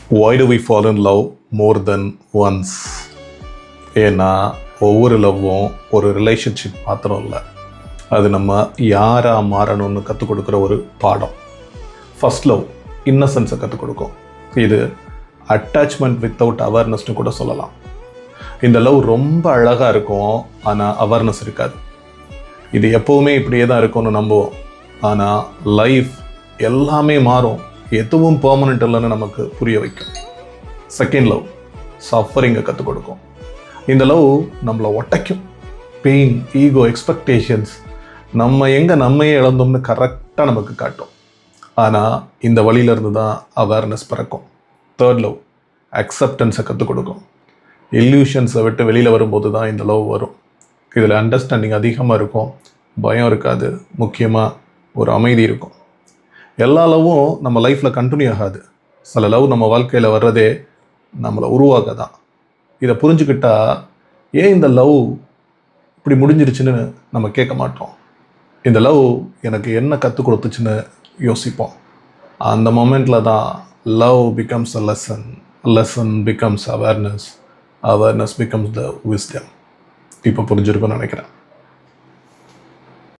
Why do we fall in love more than once? ஏன்னா ஒவ்வொரு லவ்வும் ஒரு ரிலேஷன்ஷிப் மாத்திரம் இல்லை, அது நம்ம யாராக மாறணும்னு கற்றுக் கொடுக்குற ஒரு பாடம். ஃபர்ஸ்ட் லவ் இன்னசென்ஸை கற்றுக் கொடுக்கும். இது அட்டாச்மெண்ட் வித்தவுட் அவேர்னஸ்னு கூட சொல்லலாம். இந்த லவ் ரொம்ப அழகாக இருக்கும், ஆனால் அவேர்னஸ் இருக்காது. இது எப்போவுமே இப்படியே தான் இருக்கும்னு நம்புவோம், ஆனால் லைஃப் எல்லாமே மாறும், எதுவும் பெர்மனெண்ட் இல்லைன்னு நமக்கு புரிய வைக்கும். செகண்ட் லவ் சஃபரிங்கை கற்றுக் கொடுக்கும். இந்த லவ் நம்மளை ஒட்டைக்கும். பெயின், ஈகோ, எக்ஸ்பெக்டேஷன்ஸ், நம்ம எங்கே நம்மையே இழந்தோம்னு கரெக்டாக நமக்கு காட்டும். ஆனால் இந்த வழியிலேருந்து தான் அவேர்னஸ் பிறக்கும். தேர்ட் லவ் அக்செப்டன்ஸை கற்றுக் கொடுக்கும். இல்யூஷன்ஸை விட்டு வெளியில் வரும்போது தான் இந்த லவ் வரும். இதில் அண்டர்ஸ்டாண்டிங் அதிகமாக இருக்கும், பயம் இருக்காது, முக்கியமாக ஒரு அமைதி இருக்கும். எல்லா லவ்வும் நம்ம லைஃப்பில் கண்டினியூ ஆகாது. சில லவ் நம்ம வாழ்க்கையில் வர்றதே நம்மளை உருவாக்க தான். இதை புரிஞ்சுக்கிட்டா ஏன் இந்த லவ் இப்படி முடிஞ்சிருச்சுன்னு நம்ம கேட்க மாட்டோம். இந்த லவ் எனக்கு என்ன கற்றுக் கொடுத்துச்சுன்னு யோசிப்போம். அந்த மொமெண்ட்டில் தான் love becomes a lesson, lesson becomes awareness, awareness becomes the wisdom. இப்போ புரிஞ்சிருக்கும்னு நினைக்கிறேன்.